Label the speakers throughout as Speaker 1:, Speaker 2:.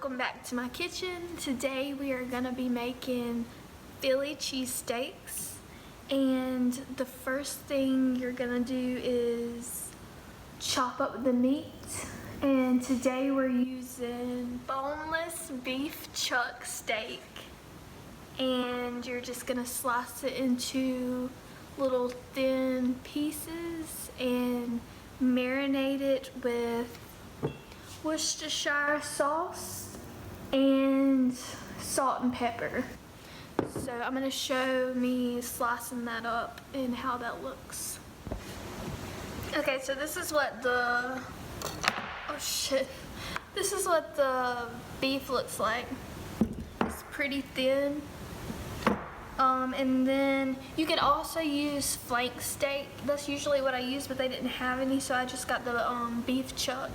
Speaker 1: welcome back to my kitchen. Today we are gonna be making Philly cheesesteaks, and the first thing you're gonna do is chop up the meat. And today we're using boneless beef chuck steak, and you're just gonna slice it into little thin pieces and marinate it with Worcestershire sauce and salt and pepper. So I'm gonna show me slicing that up and how that looks. Okay, so this is what the this is what the beef looks like. It's pretty thin. And then you could also use flank steak. That's usually what I use, but they didn't have any, so I just got the beef chuck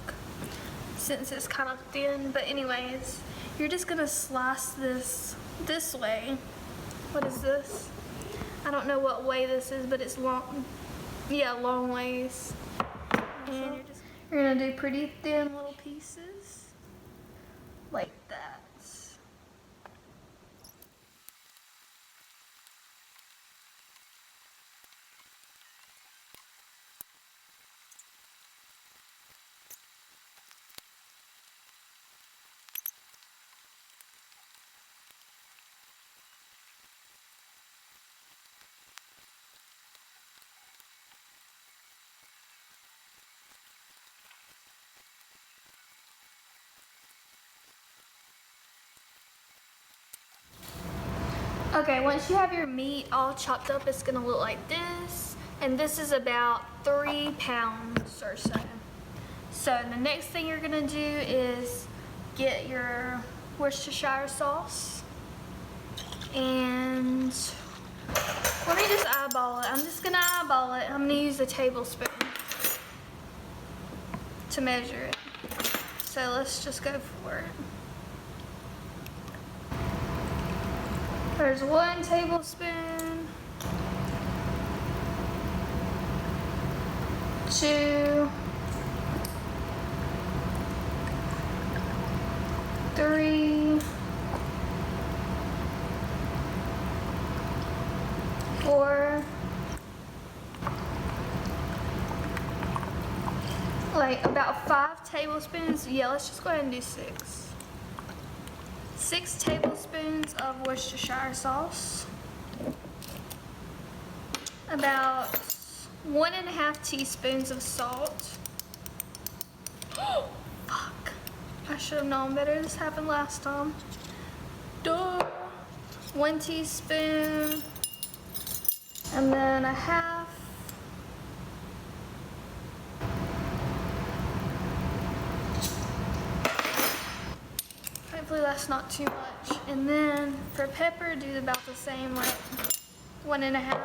Speaker 1: since it's kind of thin. But anyways, you're just gonna slice this way. What is this? I don't know what way this is, but it's long. Yeah, long ways. And you're gonna do pretty thin little pieces like that. Okay, once you have your meat all chopped up, it's gonna look like this. And this is about 3 pounds or so. So the next thing you're gonna do is get your Worcestershire sauce. And let me just eyeball it. I'm just gonna eyeball it. I'm gonna use a tablespoon to measure it. So let's just go for it. There's 1 tablespoon, 2, 3, 4, like about 5 tablespoons. Yeah, let's just go ahead and do 6. 6 tablespoons of Worcestershire sauce, about 1½ teaspoons of salt. Oh, fuck. I should have known better. This happened last time. Duh. 1 teaspoon, and then 1/2. Hopefully that's not too much. And then for pepper, do about the same, like 1½.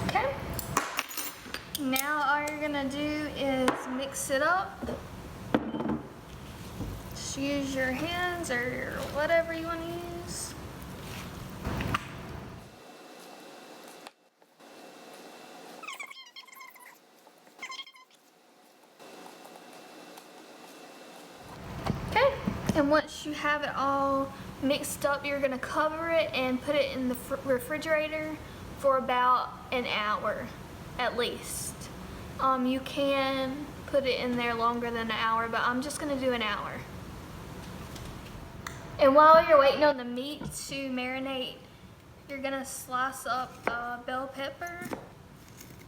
Speaker 1: Okay. Now all you're gonna do is mix it up. Just use your hands or whatever you want to use. Okay, and once you have it all mixed up, you're gonna cover it and put it in the refrigerator for about an hour at least. You can put it in there longer than an hour, but I'm just gonna do an hour. And while you're waiting on the meat to marinate, you're gonna slice up bell pepper.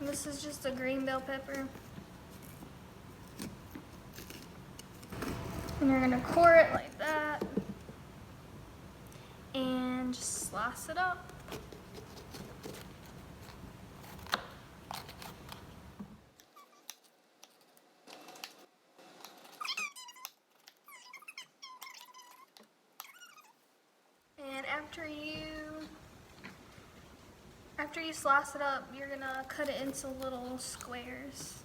Speaker 1: This is just a green bell pepper. And you're gonna core it like that and just slice it up. And after you slice it up, you're gonna cut it into little squares.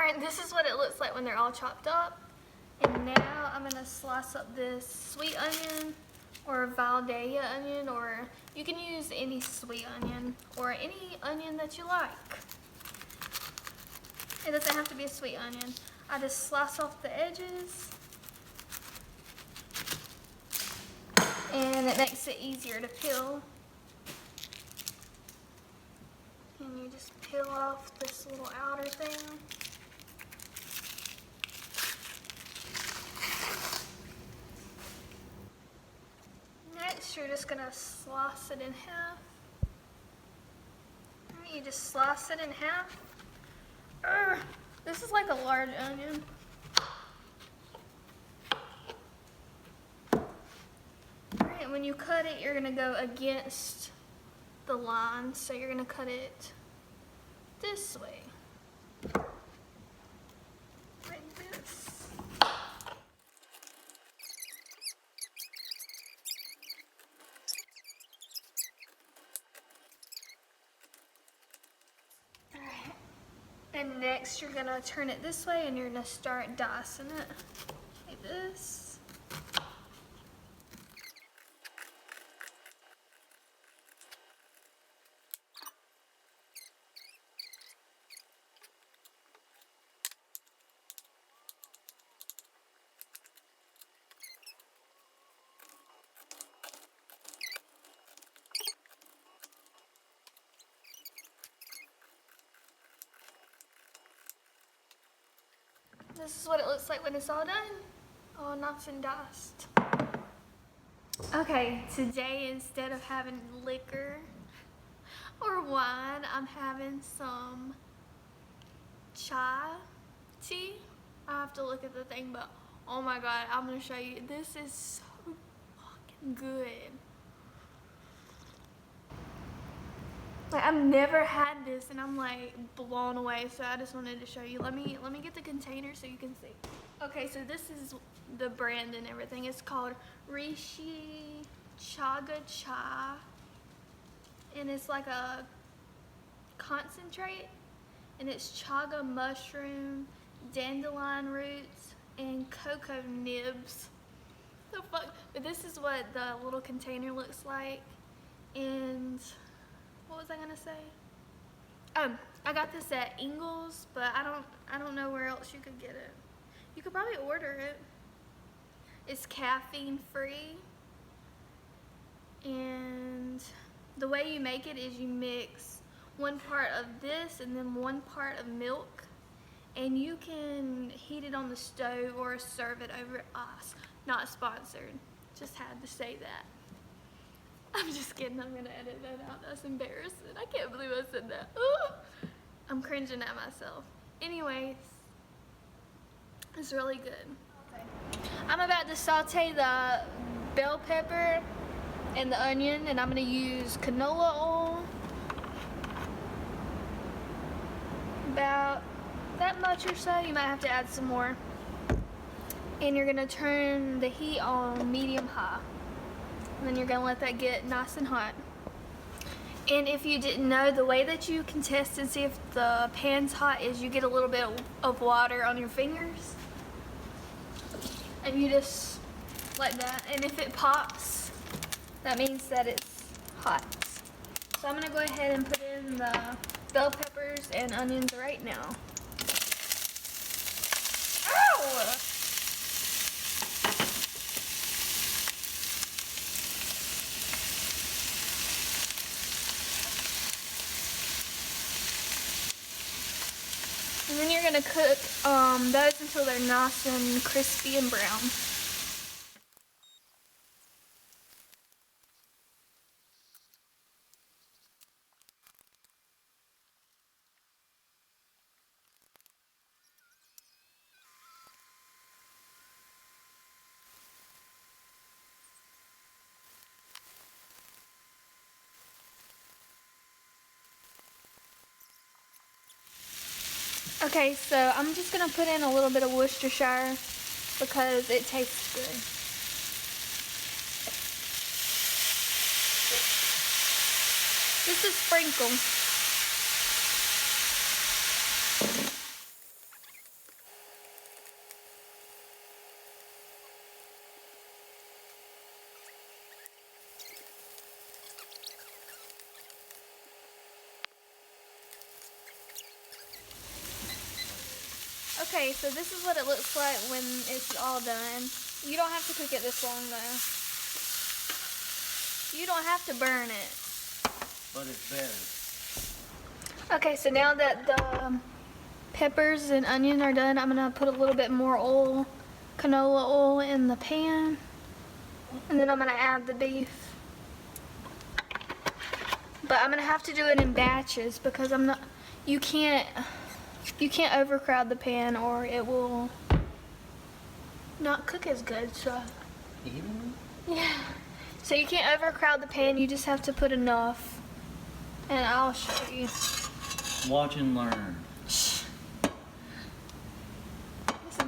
Speaker 1: Alright, this is what it looks like when they're all chopped up. And now I'm gonna slice up this sweet onion or Valdea onion, or you can use any sweet onion or any onion that you like. It doesn't have to be a sweet onion. I just slice off the edges and it makes it easier to peel. And you just peel off this little outer thing. Next, you're just gonna slice it in half. Alright, you just slice it in half. This is like a large onion. Alright, and when you cut it, you're gonna go against the line, so you're gonna cut it this way. Like this. Alright. And next you're gonna turn it this way and you're gonna start dicing it. Like this. This is what it looks like when it's all done. All nice and diced. Okay, today instead of having liquor or wine, I'm having some chai tea. I have to look at the thing, but oh my god, I'm gonna show you. This is so fucking good. Like, I've never had this and I'm like blown away, so I just wanted to show you. Let me get the container so you can see. Okay, so this is the brand and everything. It's called Rishi Chaga Chai, and it's like a concentrate, and it's chaga mushroom, dandelion roots, and cocoa nibs. The fuck? But this is what the little container looks like. And what was I gonna say? Oh, I got this at Ingles, but I don't know where else you could get it. You could probably order it. It's caffeine free. And the way you make it is you mix 1 part of this and then 1 part of milk. And you can heat it on the stove or serve it over ice. Not sponsored. Just had to say that. I'm just kidding, I'm gonna edit that out. That's embarrassing. I can't believe I said that. Ooh. I'm cringing at myself. Anyways, it's really good. Okay. I'm about to saute the bell pepper and the onion, and I'm gonna use canola oil. About that much or so. You might have to add some more. And you're gonna turn the heat on medium-high. And then you're gonna let that get nice and hot. And if you didn't know, the way that you can test and see if the pan's hot is you get a little bit of water on your fingers. And you just like that. And if it pops, that means that it's hot. So I'm gonna go ahead and put in the bell peppers and onions right now. Ow! And then you're gonna cook those until they're nice and crispy and brown. Okay, so I'm just gonna put in a little bit of Worcestershire because it tastes good. Just a sprinkle. Okay, so this is what it looks like when it's all done. You don't have to cook it this long though. You don't have to burn it.
Speaker 2: But it's better.
Speaker 1: Okay, so now that the peppers and onion are done, I'm gonna put a little bit more oil, canola oil in the pan. And then I'm gonna add the beef. But I'm gonna have to do it in batches because you can't overcrowd the pan or it will not cook as good, so. Yeah. So you can't overcrowd the pan, you just have to put enough. And I'll show you.
Speaker 2: Watch and learn.
Speaker 1: It's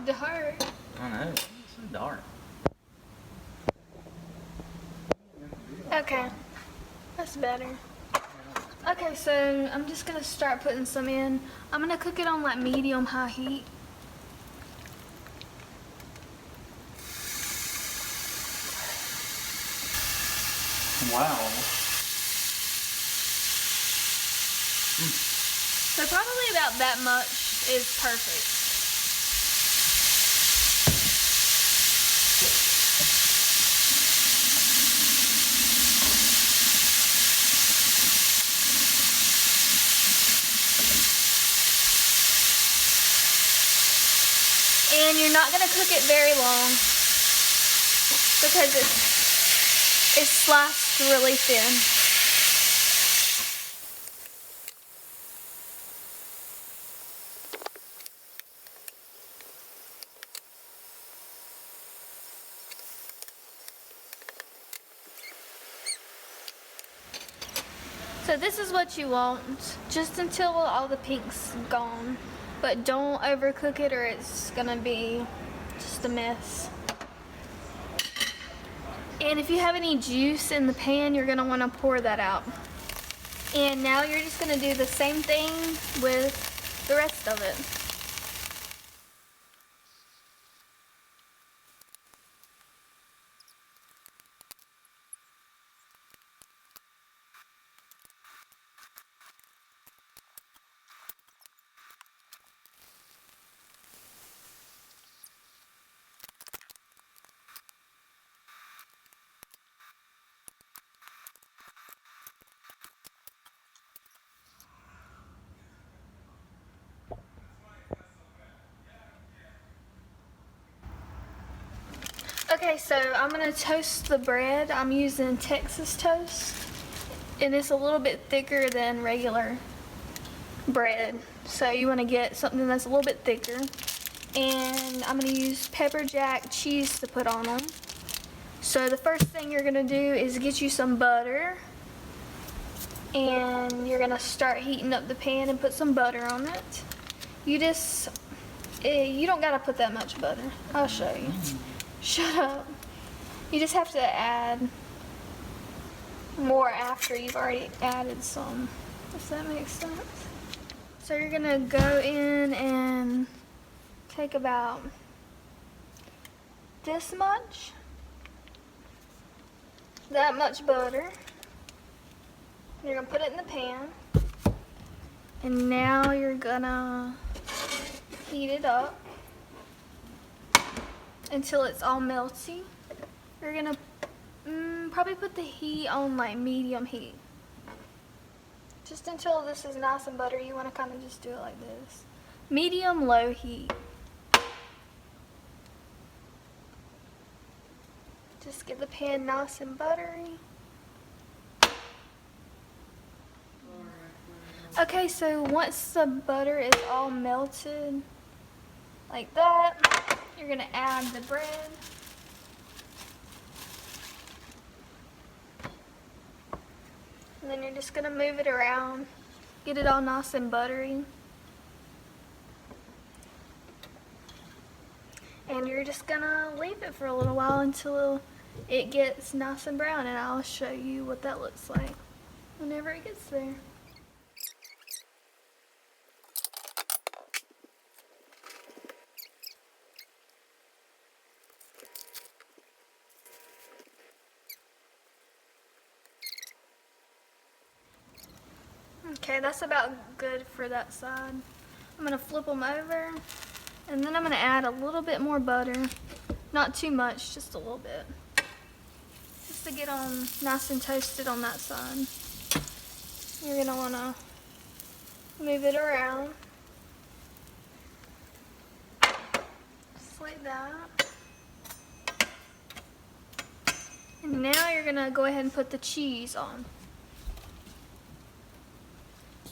Speaker 1: dark.
Speaker 2: I know, it's so dark.
Speaker 1: Okay, that's better. Okay, so I'm just gonna start putting some in. I'm gonna cook it on like medium-high heat.
Speaker 2: Wow.
Speaker 1: So probably about that much is perfect. And you're not gonna cook it very long because it's sliced really thin. So this is what you want, just until all the pink's gone. But don't overcook it or it's gonna be just a mess. And if you have any juice in the pan, you're gonna wanna pour that out. And now you're just gonna do the same thing with the rest of it. Okay, so I'm gonna toast the bread. I'm using Texas toast, and it's a little bit thicker than regular bread. So you wanna get something that's a little bit thicker. And I'm gonna use pepper jack cheese to put on them. So the first thing you're gonna do is get you some butter, and you're gonna start heating up the pan and put some butter on it. You don't gotta put that much butter. I'll show you. Shut up. You just have to add more after you've already added some, if that makes sense. So you're gonna go in and take about this much, that much butter. You're gonna put it in the pan. And now you're gonna heat it up until it's all melty. You're gonna probably put the heat on like medium heat. Just until this is nice and buttery, you wanna kinda just do it like this. Medium low heat. Just get the pan nice and buttery. Okay, so once the butter is all melted like that, you're gonna add the bread. And then you're just gonna move it around, get it all nice and buttery. And you're just gonna leave it for a little while until it gets nice and brown, and I'll show you what that looks like whenever it gets there. Okay, that's about good for that side. I'm gonna flip them over And then I'm gonna add a little bit more butter. Not too much, just a little bit. Just to get on nice and toasted on that side. You're gonna wanna move it around. Just like that. And now you're gonna go ahead and put the cheese on.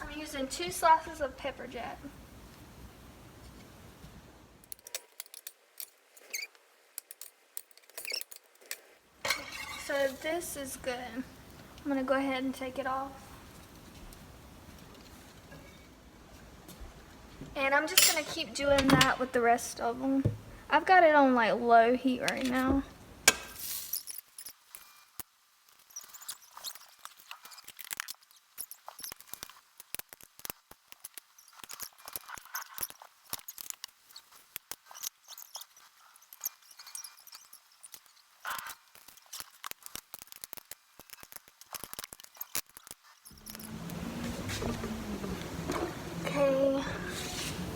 Speaker 1: I'm using 2 slices of pepper jack. So this is good. I'm gonna go ahead and take it off. And I'm just gonna keep doing that with the rest of them. I've got it on like low heat right now. Okay,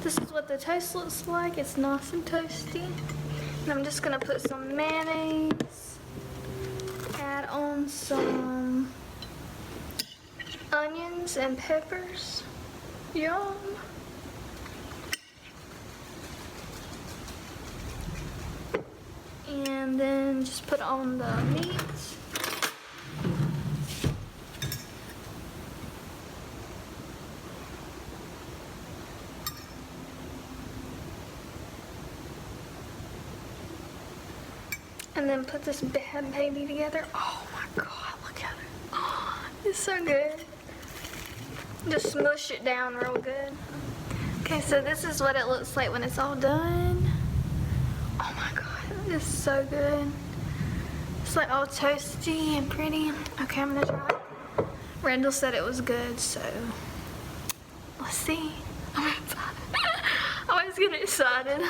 Speaker 1: this is what the toast looks like. It's nice and toasty. And I'm just gonna put some mayonnaise, add on some onions and peppers. Yum. And then just put on the meat. And then put this bad baby together. Oh my God, look at it. Oh, it's so good. Just smush it down real good. Okay, so this is what it looks like when it's all done. Oh my God, it's so good. It's like all toasty and pretty. Okay, I'm gonna try it. Randall said it was good, so let's see. I'm excited. I always get excited.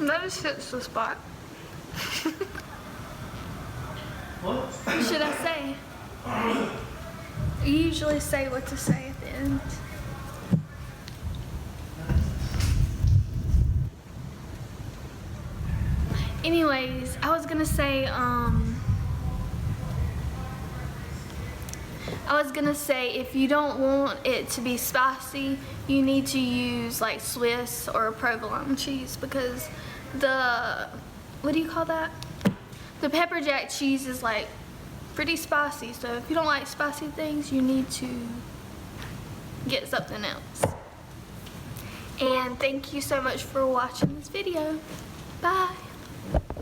Speaker 1: That just hits the spot. What should I say? You usually say what to say at the end. Anyways, I was gonna say, if you don't want it to be spicy, you need to use like Swiss or provolone cheese, because the, what do you call that? The pepper jack cheese is like pretty spicy, so if you don't like spicy things, you need to get something else. And thank you so much for watching this video. Bye.